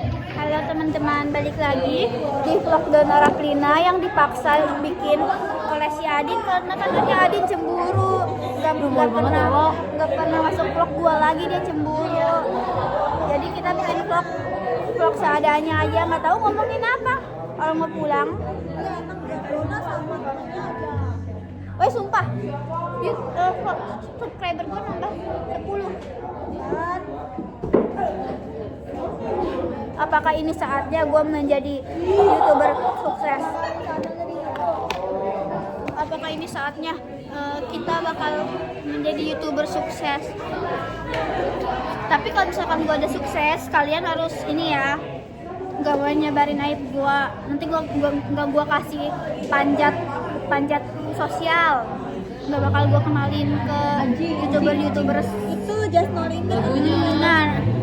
Halo teman-teman, balik lagi di vlog Dona Raklina yang dipaksa bikin oleh si Adin karena katanya Adin cemburu. Gak pernah masuk vlog gua lagi, dia cemburu. Jadi kita bikin vlog seadanya aja, nggak tahu ngomongin apa. Kalau mau pulang. Woi sumpah, subscriber gua nambah 10. Apakah ini saatnya gue menjadi YouTuber sukses? Apakah ini saatnya kita bakal menjadi YouTuber sukses? Tapi kalau misalkan gue ada sukses, kalian harus ini ya, gak boleh nyebarin aib gue. Nanti gue kasih panjat sosial. Gak bakal gue kenalin ke YouTuber itu Just No Limit.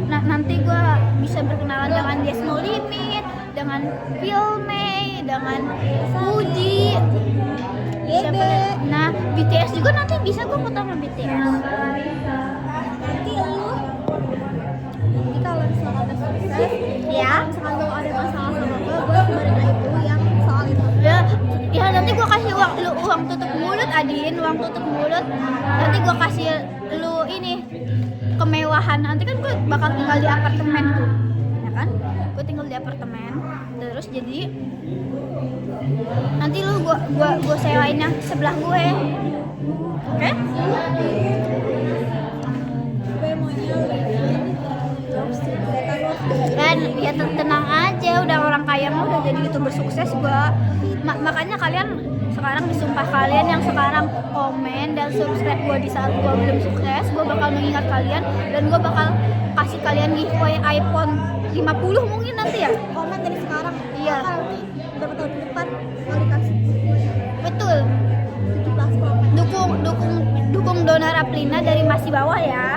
Nah nanti gue bisa berkenalan dengan Just No Limit, dengan Filmay, dengan Uji, nah BTS juga nanti bisa gue foto sama BTS. Nanti kalau misalkan ada sukses, Ya, misalkan lo ada masalah sama gue sebarin itu yang soal itu. ya nanti gue kasih uang tutup mulut Adin, uang tutup mulut. Nanti gue kasih lu ini kemewahan. Nanti kan gue bakal tinggal di apartemen tuh, ya kan? Gue tinggal di apartemen, terus jadi nanti lu gue sewain yang sebelah gue, oke? Gue maunya Dan ya tenang aja, udah orang kaya mah udah jadi YouTuber sukses gue. Makanya kalian sekarang disumpah, kalian yang sekarang komen dan subscribe gue di saat gue belum sukses, gue bakal mengingat kalian dan gue bakal kasih kalian giveaway iPhone 50 mungkin nanti ya. komen dari sekarang. Iya. Nanti beberapa tahun ke depan kalau dikasih Betul. 17 komen. Dukung Dona Raklina dari masih bawah ya.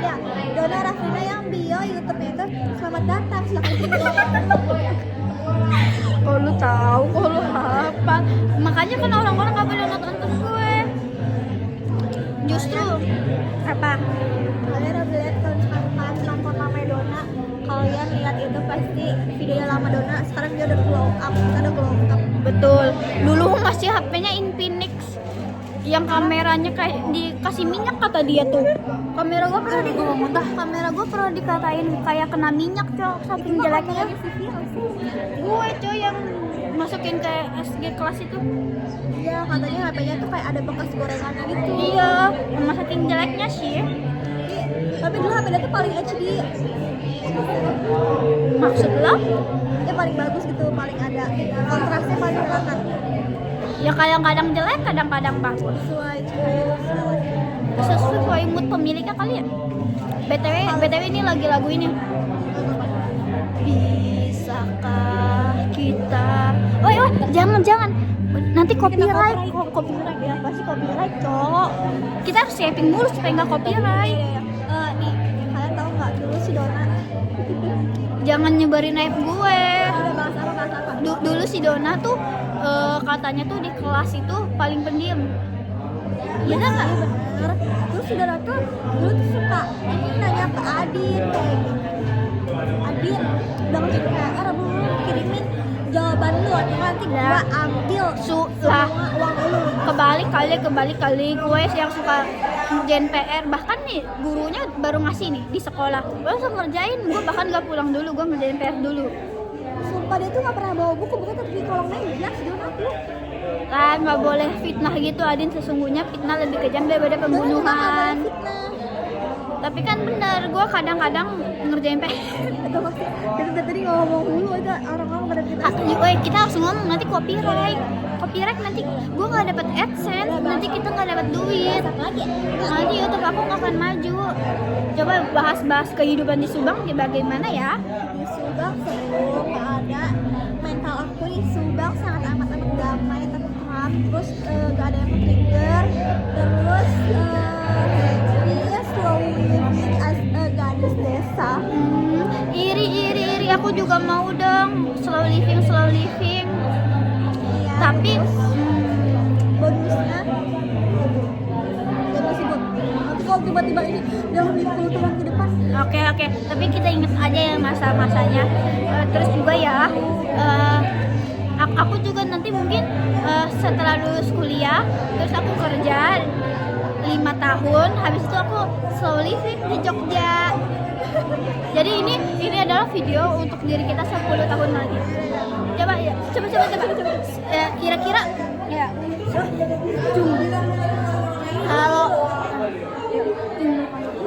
Ya, Dona Raklina yang bio YouTube-nya itu selamat datang, silahkan tinggal. Kok lu tahu, kok lu hafal. Makanya kan orang-orang gak boleh nonton gue. Justru apa? Kalian udah lihat kalau misalkan kalian nonton lama Dona, kalian lihat itu pasti videonya lama Dona. Sekarang dia udah glow up, Betul. Dulu masih HP-nya Infinix yang kameranya kayak dikasih minyak kata dia tuh. Kamera gue pernah dikatain kayak kena minyak, cok, saking jeleknya. Gue coy yang masukin ke SG kelas itu. Iya, katanya HP-nya tuh kayak ada bekas gorengan gitu. Iya, emang saking jeleknya sih. Tapi dulu HP-nya tuh paling HD. Maksud lo? Dia paling bagus gitu, paling ada kontrasnya paling kelihatan. Ya kadang-kadang jelek, kadang-kadang bagus. Sesuai mood pemiliknya kali ya. BTW ini lagi lagu ini. Bisakah kita? Oh jangan. Nanti copyright. Copyright ya, pasti copyright, cok. Kita harus saving dulu supaya nggak copyright. Nih, kalian tahu nggak dulu si Dona? Jangan nyebarin aib gue. Udah bahas apa? Dulu si Dona tuh katanya tuh di kelas itu paling pendiam. Iya nggak? Bener. Terus si Dona tuh dulu tuh suka nanya ke Adin kayak gini. Adin, udah ngerjain PR, belum kirimin jawaban lu, nanti gua ambil Lah uang lu. kebalik kali gue yang suka ngerjain PR. Bahkan nih gurunya baru ngasih nih di sekolah, gue langsung ngerjain. Gue bahkan gak pulang dulu, gue ngerjain PR dulu. Sumpah dia tuh nggak pernah bawa buku tapi di kolong meja si Dona tuh. Lah nggak boleh fitnah gitu Adin, sesungguhnya fitnah lebih kejam daripada pembunuhan. Tapi kan bener, gue kadang-kadang ngerjain PR. Atau pasti kita tadi ngomong dulu aja orang-orang pada kita. Kita harus ngomong, nanti copyright nanti gue nggak dapat AdSense, nanti kita nggak dapat duit, nanti YouTube aku nggak akan maju. Coba bahas kehidupan di Subang ya, bagaimana ya? Di Subang sebelum nggak ada, mental aku di Subang sangat amat damai, tentram, terus nggak ada yang trigger, terus dia slowly living as a gadis desa. Iri aku juga mau dong slow living. Iya, Tapi bonusnya gak masih buat nanti kalau tiba-tiba ini dalam 50 tahun ke depan Oke, tapi kita ingat aja ya masa-masanya. Terus juga ya, aku juga nanti mungkin setelah lulus kuliah, terus aku kerja 5 tahun, habis itu aku slow living di Jogja. Jadi ini adalah video untuk diri kita 10 tahun lagi. Coba. Ya, kira-kira ya.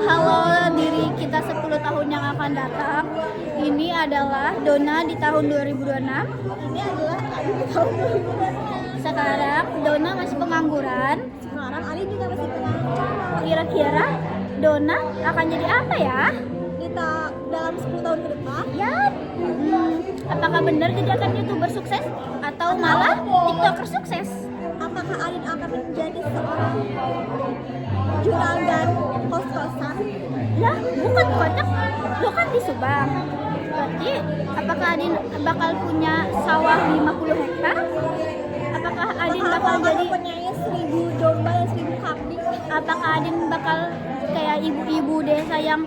Halo diri kita 10 tahun yang akan datang. Ini adalah Dona di tahun 2026. Ini adalah Ali di tahun 2026. Sekarang Dona masih pengangguran. Sekarang Ali juga masih pengangguran. Kira-kira Dona akan jadi apa ya? Kita dalam 10 tahun ke depan. Ya, apakah benar jadi akan YouTuber sukses atau malah TikToker sukses? Apakah Alin akan menjadi seorang juragan kos-kosan? Lah, bukan kocak. Lo kan di Subang. Berarti apakah Adin bakal punya sawah 50 hektar? Apakah Adin bakal jadi punya 1000 domba dan 1000 kambing? apakah Adin bakal kayak ibu-ibu desa yang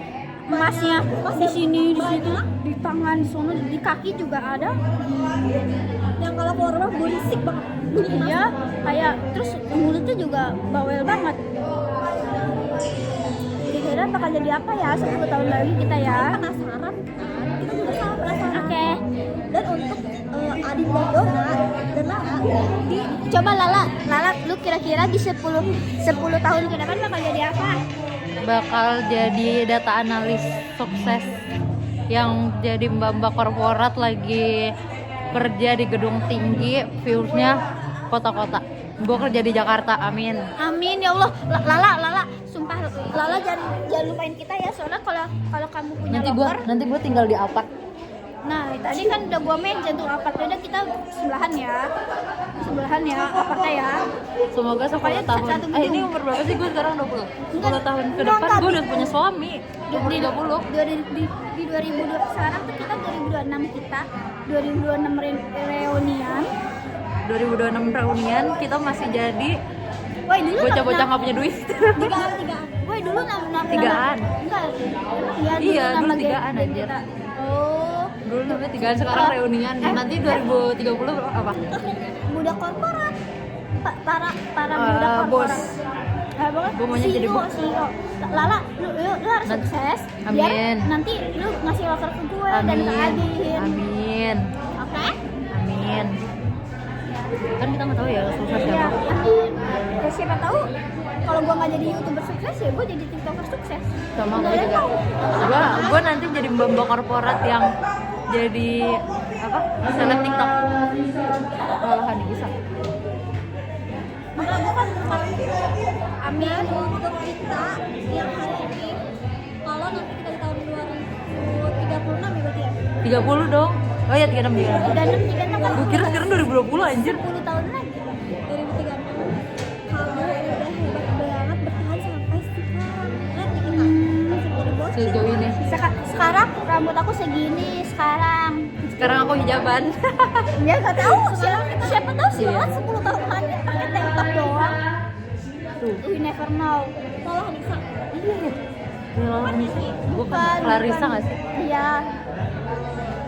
emasnya di sini, di situ, di tangan, di sana, di kaki juga ada? Yang kalau keluar rumah berisik banget. Iya, kayak terus mulutnya juga bawel banget. Kira-kira bakal jadi apa ya 10 tahun lagi kita ya? Penasaran kan? Kita juga sama penasaran. Oke. Dan untuk Adin dan Dona dan Lala di Coba Lala, lu kira-kira di 10 tahun ke depan bakal jadi apa? Bakal jadi data analis sukses yang jadi mbak-mbak korporat lagi kerja di gedung tinggi, viewsnya kota-kota. Gue kerja di Jakarta, amin. Amin ya Allah. Lala, sumpah Lala jangan lupain kita ya, soalnya kalau kamu punya loker. Nanti gue tinggal di apart. Nah, tadi kan udah gua mention tuh apartnya, udah kita sebelahan ya apartnya ya. Semoga 10 Pokoknya tahun. satu gedung. Ini umur berapa sih gue sekarang? 20. 10 tahun ke Enggak, depan gue udah punya suami. Umur 30. Di 2020 sekarang tuh kita 2026 kita 2026 reunian. 2026 reunian kita masih jadi Woi, dulu bocah-bocah nggak punya duit. tigaan. Woi, dulu nama Tigaan. Enggak. Iya, Iya, dulu nama tigaan, geng anjir. kita. Oh, Dulu namanya 3, sekarang reunian. Nanti 2030 apa? budak korporat. Para Ah, budak bos. korporat. Pokoknya Gua maunya jadi bos. CEO. Lala, lu harus sukses. Amin. Biar nanti lu ngasih loker ke gue dan ke Adin. Amin. Oke? Amin. Kan kita nggak tahu ya sukses Iya, siapa. amin. Ya, siapa tahu kalau gua nggak jadi YouTuber sukses ya gua jadi TikToker sukses. Sama Nggak gue ada juga. tahu. Gue nanti jadi mbak korporat yang jadi apa? Seleb TikTok. Malahan bisa. Maka bukan amin untuk kita yang hari ini. Kalau nanti kita di tahun 2036 ya berarti ya. 30 dong. Oh ya 36 dia. Dan 36 kan Gue kira sekarang 2020 anjir. 10 tahun lagi. 2036. Kamu udah hebat banget bertahan sampai sekarang. Nanti kita masih jadi bos. Sejauh ini. Sekarang rambut aku segini sekarang. Sekarang aku hijaban. Ya nggak tahu siapa tahu sih lah 10 tahun lagi pakai tank top doang. Tuh. We never know. Malah Nisa. Gue kan Clarissa nggak sih? Iya.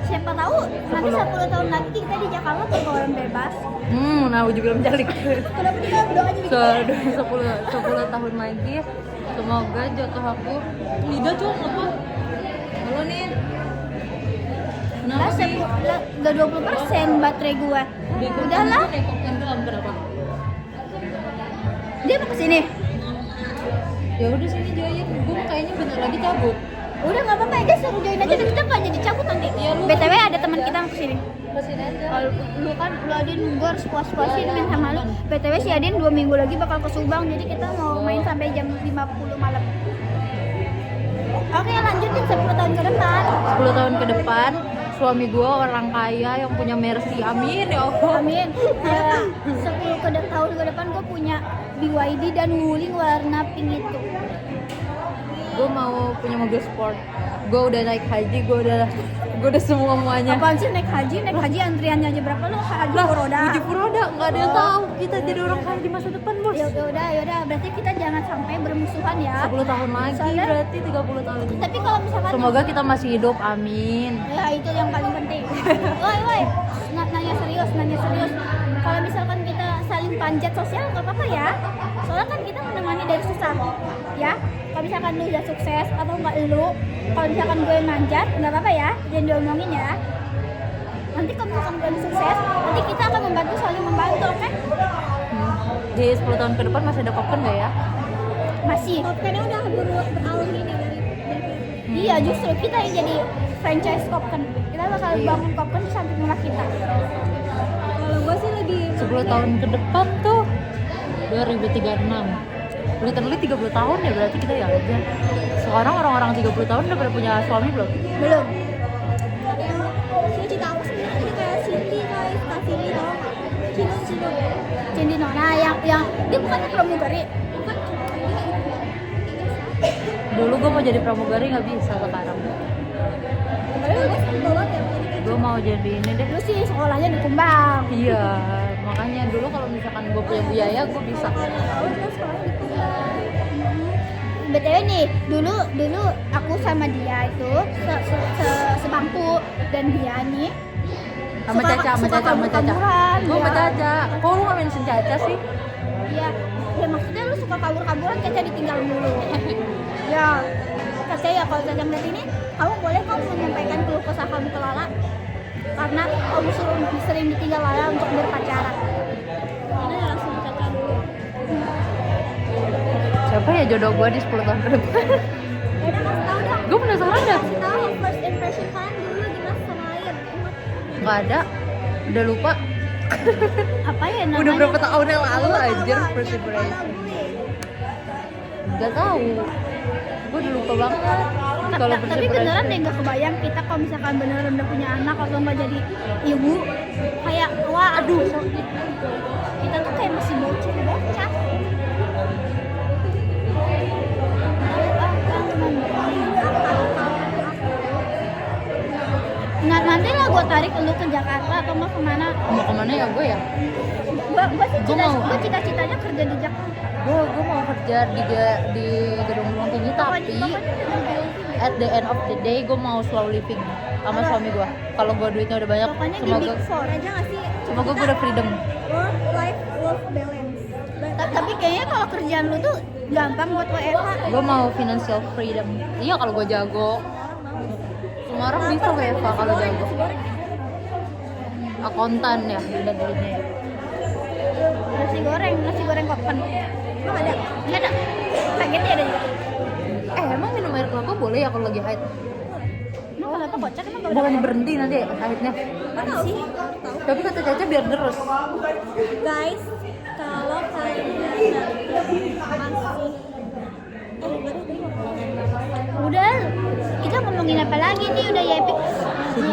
Siapa tahu nanti 10 tahun lagi kita di Jakarta berkorban bebas. Nah gue juga belum jalik. Kenapa dia doa aja gitu? 10 tahun lagi semoga jatuh aku lidah cuma apa? Halo nih. Lah, udah 20% baterai gua. Udahlah, Berapa? dia mau kesini. Ya udah sini join. Gue kayaknya bentar lagi cabut. Udah nggak apa-apa ya guys, aku join aja dan kita nggak jadi cabut nanti. Iya, lu- BTW ada teman kita mau kesini. Kesini aja. Kalau lu Adin, gue harus puas-puasin main sama lu. BTW si Adin 2 minggu lagi bakal ke Subang, jadi kita mau main sampai jam 50 malam. Oke, lanjutin 10 tahun ke depan. 10 tahun ke depan suami gue orang kaya yang punya Mercy, amin ya Allah. Amin. 10 tahun ke depan gue punya BYD dan Wuling warna pink itu. Gue mau punya mobil sport. Gue udah naik haji, gue udah Gue udah semuanya. Apaan sih naik haji antriannya aja berapa lu? Haji Furoda. Haji Furoda nggak ada yang tahu kita jadi orang kaya di masa depan, Bos. Ya udah, berarti kita jangan sampai bermusuhan ya. 10 tahun lagi Soalnya- berarti 30 tahun. Tapi kalau misalkan Semoga kita masih hidup, amin. ya itu yang paling penting. Woi, nanya serius. Kalau misalkan kita saling panjat sosial nggak apa-apa ya. Soalnya kan kita menemani dari susah, ya. Kalau misalkan lu udah sukses atau nggak lu, kalau misalkan gue manjat nggak apa-apa ya, jangan diomongin ya. Nanti kalau misalkan gue sukses, nanti kita akan membantu saling membantu, oke? Di 10 tahun ke depan masih ada Popcorn nggak ya? Masih. Popcornnya udah beralih nih dari Iya, justru kita yang jadi franchise Popcorn. Kita bakal bangun Popcorn di samping rumah kita. kalau gue sih lebih 10 tahun ke depan tuh 2036. Literally 30 tahun ya berarti kita ya aja. Sekarang orang-orang 30 tahun udah pada punya suami belum? Belum. cita aku sebenarnya jadi kayak Cindy guys, Kak Cindy tau nggak? Cindy Cindy Nona yang dia bukannya pramugari. Dulu gue mau jadi pramugari nggak bisa sekarang. padahal gue seneng banget ya mau jadi Gue mau jadi ini deh. Lu sih sekolahnya di Kumbang. Iya, makanya dulu kalau misalkan gue punya biaya gue bisa. tahun kan sekolah di Kumbang. BTW nih, dulu aku sama dia itu sebangku dan dia nih Sama Caca. Gue Gue sama Caca. Kok lu nggak mention Caca sih? Iya, ya maksudnya lu suka kabur-kaburan, Caca ditinggal dulu. Ya, Caca ya kalau Caca melihat ini, kamu menyampaikan keluh kesah kamu ke Lala karena kamu sering ditinggal Lala untuk berpacaran. Ini langsung Caca dulu. Siapa ya jodoh gue di 10 tahun ke depan? Ya udah kasih tau dong. Gue penasaran dah. Kasih tau first impression kalian dulu gimana sama Air. Nggak ada. Udah lupa. Apa ya namanya? Udah berapa tahun yang lalu anjir first impression. Gak tahu. Gue udah lupa banget. Kalau first Tapi beneran impression. deh nggak kebayang kita kalau misalkan beneran udah punya anak atau nggak jadi ibu, kayak wah aduh kita tuh kayak masih bocah. Nah, nanti lah gue tarik lu ke Jakarta atau mau kemana? Mau kemana ya gue ya? Gue cita-citanya kerja di Jakarta. Gue mau kerja di gedung tinggi tapi at the end of the day gue mau slow living sama suami gue. Kalau gue duitnya udah banyak, Pokoknya di semoga Big Four. Aja gak sih? semoga gue udah freedom. Work life love balance. Tapi kayaknya kalau kerjaan lu tuh gampang buat WFH. Gue mau financial freedom. Iya kalau gue jago. Semua orang bisa WFH kalau jago. Akuntan ya udah dirinya ya. Nasi goreng Popcorn. Emang ada? Nggak ada. Pagetnya ada juga. Emang minum air kelapa boleh ya kalau lagi haid? Emang kenapa kocak? Emang nggak Bukan ada? berhenti nanti haidnya. Mana sih? Tahu. Tapi kata Caca biar terus. Guys, kalau kalian masih Udah, kita ngomongin apa lagi nih? Udah Yepik.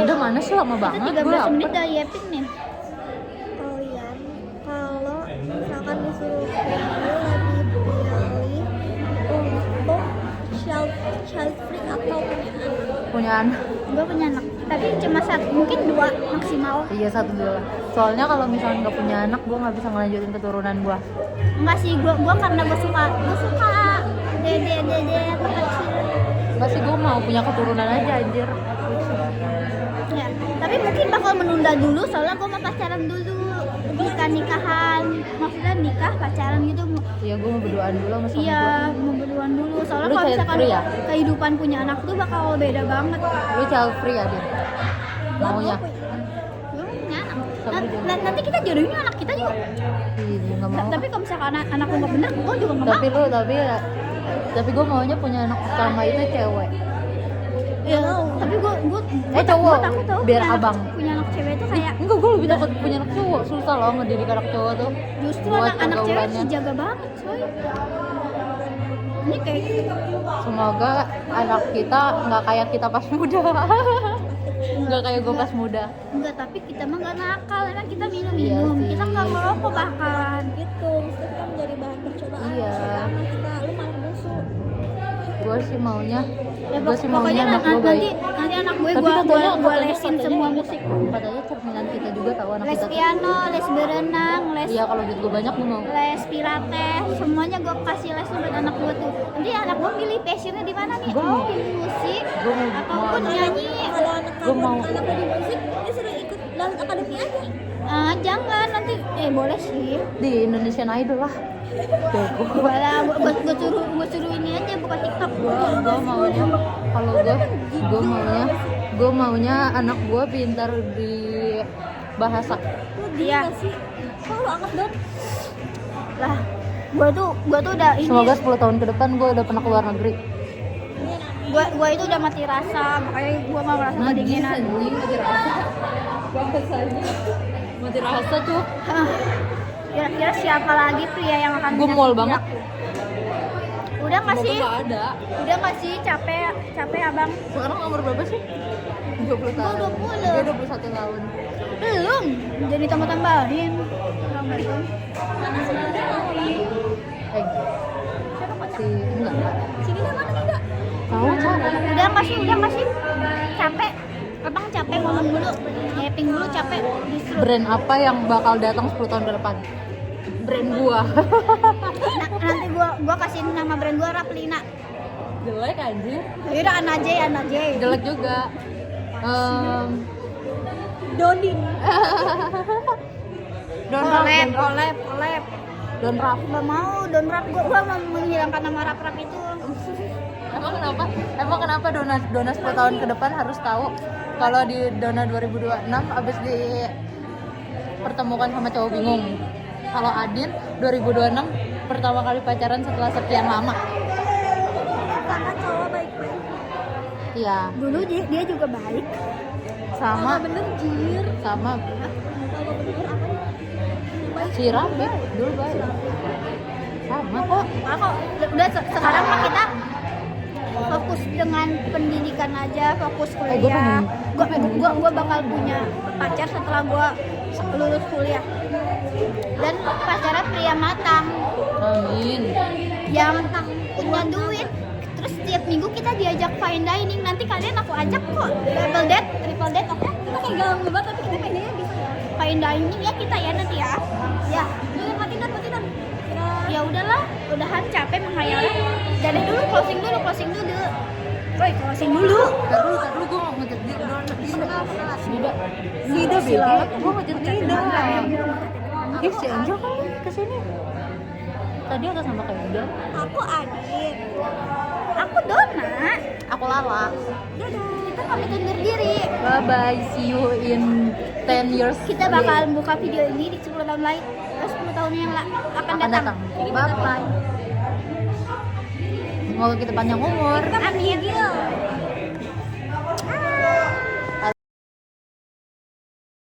Udah mana sih lama Kita banget 13 gue menit lapar. udah Yepik nih. kalian kalau misalkan disuruh pilih lebih pilih untuk child free atau punya anak? Punya anak. Gue punya anak, tapi cuma satu, mungkin 2 maksimal. Iya 1 dulu lah. Soalnya kalau misalnya nggak punya anak, gue nggak bisa ngelanjutin keturunan gue. Enggak sih, gue karena gue suka dede apa kecil. Nggak sih, gue mau punya keturunan aja anjir. Ya, tapi mungkin bakal menunda dulu soalnya gue mau pacaran dulu, nikahan, maksudnya nikah pacaran gitu. Iya gue mau berduaan dulu sama suami Iya, gue. mau berduaan dulu. Soalnya Lu kalau child misalkan free ya? kehidupan punya anak tuh bakal beda banget. Lu child free ya dia? Maunya? Gue mau punya anak. Sama juga. Nanti kita jodohin anak kita juga. Iya nggak mau. Tapi kalau misalkan anak lu nggak bener, gue juga nggak mau. Tapi gue maunya punya anak pertama itu cewek. Ya, tapi gue Cowok, takut tau biar punya abang. punya anak cewek itu kayak Enggak, gue lebih takut punya anak cowok. Susah loh ngedidik anak cowok tuh. justru Buat anak cewek pergaulannya. dijaga banget coy. Ini kayak Semoga anak kita nggak kayak kita pas muda. Nggak kayak gue pas muda. enggak, tapi kita mah nggak nakal, emang kita Iya minum sih. kita nggak ngerokok bahkan. Gitu, maksudnya kan menjadi bahan percobaan. Iya. Sama kita, lu malah musuh. Gue sih maunya Ya, Gue sih maunya pokoknya anak gue baik. nanti anak gue Tapi gua lesin semua musik. Katanya cerminan kita juga tahu anak Les kita tuh. piano, les berenang, les Iya kalau duit gue banyak gue mau. les pilates, semuanya gue kasih les buat anak gue tuh. Nanti anak gue milih passionnya di mana nih? Gua Oh, mau. di musik Gua mau ataupun anak- nyanyi. Kalau anak Gua kamu mau. anak di musik, dia suruh ikut dance akademi aja. Jangan nanti boleh sih. Di Indonesian Idol lah. Bego. Malah gue suruh ini aja buka TikTok. Gue maunya kalau gue maunya anak gue pintar di bahasa. Lu Iya. gila sih. Kok lu angkat dong? Lah, gue tuh udah ini. Semoga 10 tahun ke depan gue udah pernah keluar negeri. Gue itu udah mati rasa, makanya gue mau merasa kedinginan. mati rasa. Bahasanya mati rasa tuh. Kira-kira siapa lagi pria yang akan Gumul menyakiti banget. aku? Udah nggak sih? Semoga gak ada. Udah nggak sih? Capek abang? Sekarang umur berapa sih? 20 tahun. Gua 20. Dia 21 tahun. Belum. Jadi tambah-tambahin. Belum. Si enggak. Sini dah mana tidak? Tahu capek. Udah nggak sih? Capek. Abang capek ngomong dulu. Nyeping dulu capek. Disuruh. Brand apa yang bakal datang 10 tahun ke depan? Brand gua. Nanti gua kasih nama brand gua Raplina. Jelek anjir. Yaudah Anajay. Jelek juga. Dodin. Collab. Don Raf. Gak mau Don Rap, gua mau menghilangkan nama rap itu. Emang kenapa Dona 10 tahun ke depan harus tahu kalau di Dona 2026 abis dipertemukan sama cowok bingung. Kalau Adin 2026 pertama kali pacaran setelah sekian lama. Karena cowok baik-baik. Iya, Dulu dia juga baik. sama Bener jir. sama Kalau bener apa? Baik. si Raffi dulu baik. Sama kok. Udah sekarang mah kita fokus dengan pendidikan aja, fokus kuliah. Gua bakal punya pacar setelah gua lulus kuliah. Dan pacarnya pria matang Amin. yang punya duit. Terus setiap minggu kita diajak fine dining. Nanti kalian aku ajak kok. Triple date, oke? Kita kayak galang banget tapi kita kayaknya bisa ya. Fine dining ya kita ya nanti ya. Ya, Matiin dan. ya udahlah, udahan capek menghayalnya. Jadi dulu closing dulu. Woi, closing dulu. Tar dulu gue mau ngejar Dida. Dida Silat. Gue ngejar Dida. Ih, si Angel kan kesini. Tadi ada sama kayak Dida. Aku Adin. Aku Dona. Aku Lala. Dadah. Kita pamit undur diri. Bye bye. See you in 10 years. Kita bakal buka video ini di 10 tahun lain. 10 tahun yang akan datang. Bye bye. Semoga kita panjang umur. Amin.